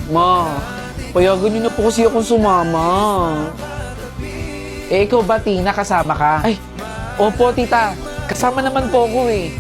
Ma, payagan niyo na po kasi akong sumama. Eh, ikaw ba, Tina, kasama ka? Ay, opo, tita. Kasama naman po ako eh.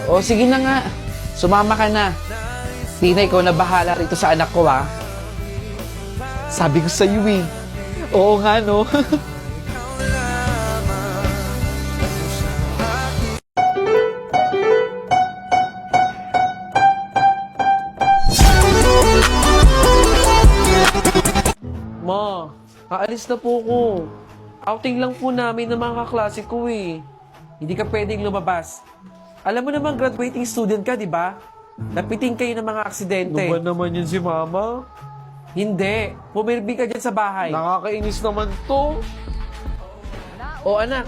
O, sige na nga. Sumama ka na. Tina, ikaw na bahala rito sa anak ko, ha? Sabi ko sa'yo eh. Oo nga, no? Ma, aalis na po ko. Outing lang po namin ng mga kaklase ko eh. Hindi ka pwedeng lumabas. Alam mo naman, graduating student ka, di ba? Napiting kayo ng mga aksidente. Ano ba naman yun si Mama? Hindi. Pumirbi ka dyan sa bahay. Nakakainis naman to. O anak,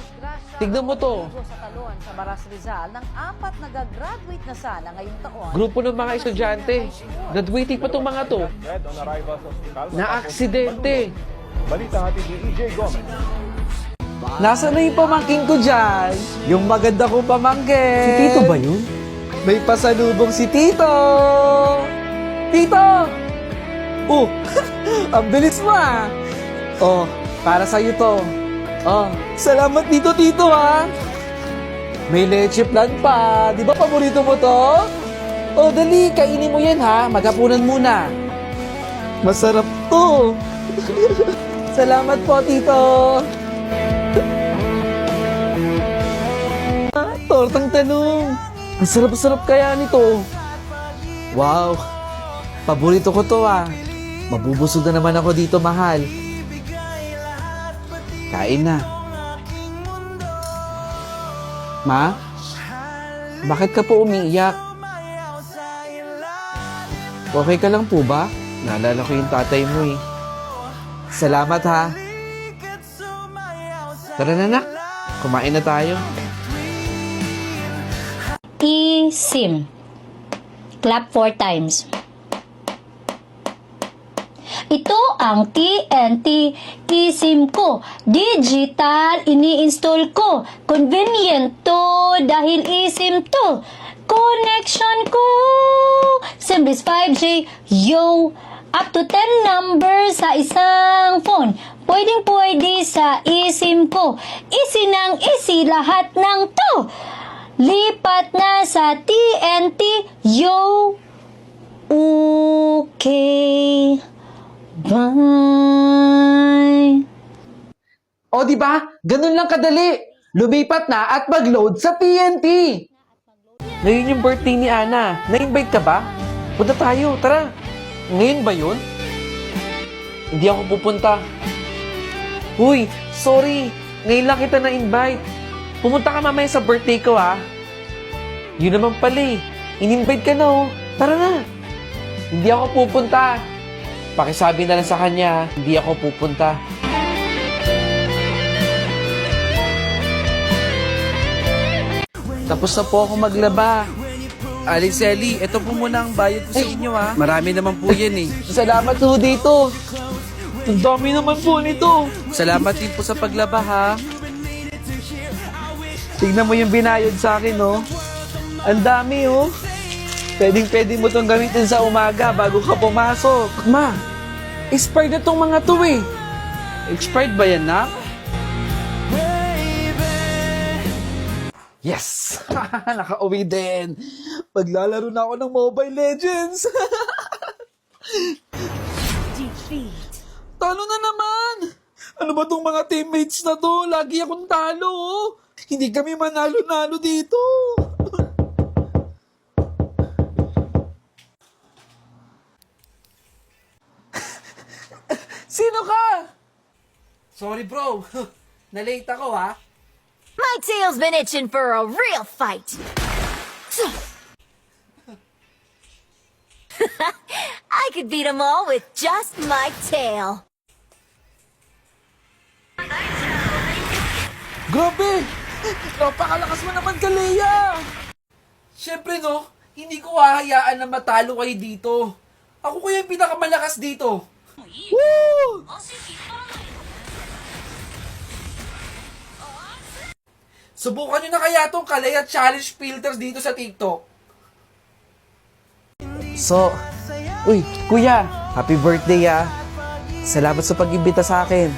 tignan mo to. Sa talon sa Baras Rizal ng 4 nagagraduate na sana ngayong taon. Grupo ng mga estudyante. Graduating pa tong mga to. Dead on arrival sa ospital. Na aksidente. Balita hatid ni EJ Gomez. Nasaan na yung pamangking ko dyan? Yung maganda kong pamangkin. Si Tito ba yun? May pasalubong si Tito! Tito! Oh, ang bilis mo ah! Oh, para sa'yo to. Oh, salamat dito, Tito ha! May leche plan pa. Di ba paborito mo to? O dali, kainin mo yan ha. Maghapunan muna. Masarap to. Salamat po, Tito. Tortang tanong. Ang sarap-sarap kaya nito. Wow. Paborito ko to ah. Mabubusog na naman ako dito, mahal. Kain na. Ma? Bakit ka po umiiyak? Okay ka lang po ba? Naalala ko yung tatay mo eh. Salamat ha. Tara na nak. Kumain na tayo. eSIM. Clap 4 times. Ito ang TNT eSIM ko. Digital, ini-install ko. Convenient to dahil eSIM to. Connection ko. Semblis 5G. Yo! Up to 10 numbers sa isang phone. Pwedeng-pwede sa eSIM ko. Easy nang easy lahat ng to. Lipat na sa TNT. Yo! Okay. Bye. O di ba? Ganun lang kadali. Lumipat na at mag-load sa TNT. Ngayon yung birthday ni Ana. Na-invite ka ba? Punta tayo, tara. Ngayon ba yun? Hindi ako pupunta. Uy, sorry. Ngayon lang kita na-invite. Pumunta ka mamaya sa birthday ko, ha? Yun naman pala eh. In-invite ka na, oh. Tara na. Hindi ako pupunta. Pakisabi na lang sa kanya, hindi ako pupunta. Tapos na po ako maglaba. Aling Selly, ito po muna ang bayad ko sa inyo ha. Marami naman po yan eh. Salamat po dito. Ang dami naman po nito. Salamat din po sa paglaba ha. Tignan mo yung binayad sa akin, oh. Ang dami, oh. Pwedeng-pwede mo itong gamitin sa umaga bago ka pumasok. Ma, expired na tong mga to, eh. Expired ba yan na? Yes! Nakauwi din. Maglalaro na ako ng Mobile Legends. Talo na naman! Ano ba tong mga teammates na to? Lagi akong talo, oh. Hindi kami manalo-nalo dito. Sino ka? Sorry bro, na-late ako ha. My tail's been itching for a real fight. I could beat them all with just my tail. Grabe! Napakalakas mo naman, Kalea! Siyempre, no, hindi ko hahayaan na matalo kayo dito. Ako kuya yung pinakamalakas dito. Woo! Subukan nyo na kaya tong Kalea Challenge Filters dito sa TikTok. Uy, kuya, Happy birthday ah. Salamat sa pag-imbita sa akin.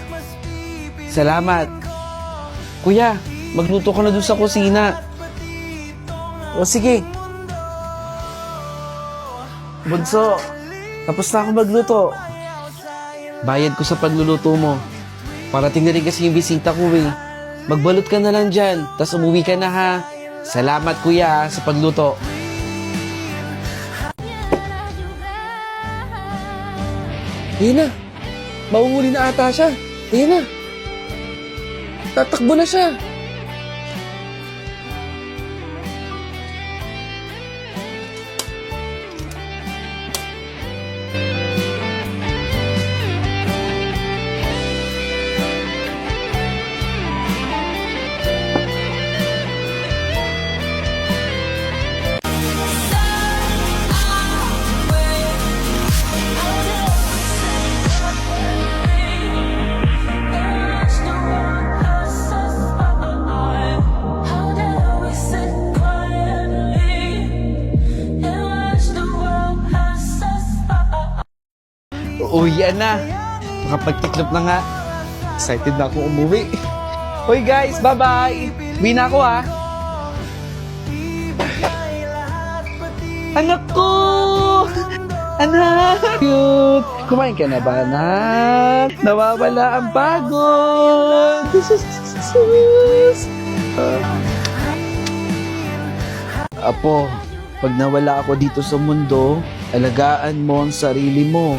Salamat. Kuya, magluto ka na dun sa kusina. O sige. Bunso, tapos na ako magluto. Bayad ko sa pagluluto mo. Parating na rin kasi yung bisita ko eh. Magbalot ka na lang dyan, tas umuwi ka na ha. Salamat kuya sa pagluto. Ayun na. Mauhuli na ata siya. Ayun na. Tatakbo na siya. Uy, yan na. Makapagtiklop na nga. Excited na ako umuwi. Hoy guys, bye-bye. Uwi na ako ha. Anak ko! Anak! Cute! Kumain ka na ba, anak? Nawawala ang pagod! Apo, pag nawala ako dito sa mundo, alagaan mo ang sarili mo.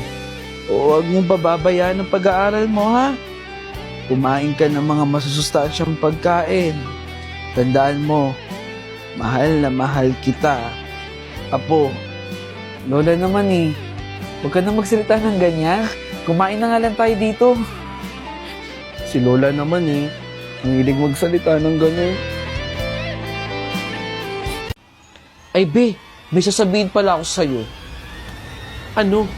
O huwag mong pababayaan ang pag-aaral mo, ha? Kumain ka ng mga masusustansyang pagkain. Tandaan mo, mahal na mahal kita. Apo, lola naman eh. Huwag ka na magsalita ng ganyan. Kumain na nga lang tayo dito. Si lola naman eh. Ang hilig magsalita ng ganyan. Ay, be, may sasabihin pala ako sa'yo. Ano?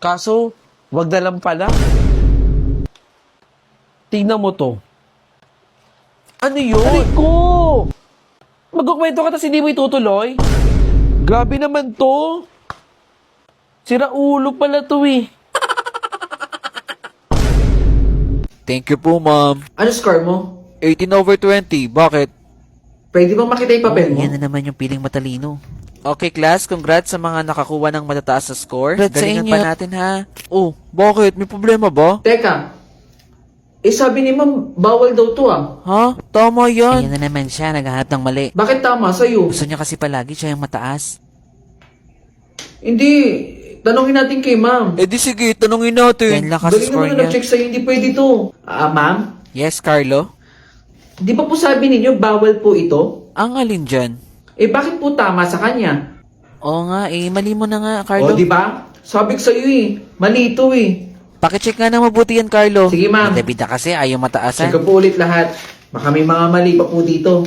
Kaso, wag na lang pala. Tingnan mo to. Ano yun? Aray ko! Magkukwento ka tas hindi mo itutuloy? Grabe naman to. Sira ulo pala to eh. Thank you po, ma'am. Ano score mo? 18/20. Bakit? Pwede bang makita yung papel mo? Yan na naman yung piling matalino. Okay, class. Congrats sa mga nakakuha ng matataas na score. Congrats sa Galingan inyo. pa natin, ha? Oh, bakit? May problema ba? Teka, sabi ni ma'am, bawal daw to ah. Ha? Tama yan. Ayan na naman siya, naghahanap ng mali. Bakit tama sa'yo? Gusto niya kasi palagi siya yung mataas. Hindi, tanongin natin kay ma'am. Eh di sige, tanungin natin. Yan lang kasi Galing score naman na niya. nag-check sa'yo, hindi pwede to. Ma'am, Yes, Carlo? di ba po sabi ninyo bawal po ito? Ang alin dyan? Bakit po tama sa kanya? Oo nga, mali mo na nga, Carlo. O, di ba? Sabi ko sa'yo mali ito Pakicheck nga na mabuti yan, Carlo. Sige, ma'am. Bida-bida kasi, ayaw mataasan. Check ko po ulit lahat. Baka may mga mali pa po dito.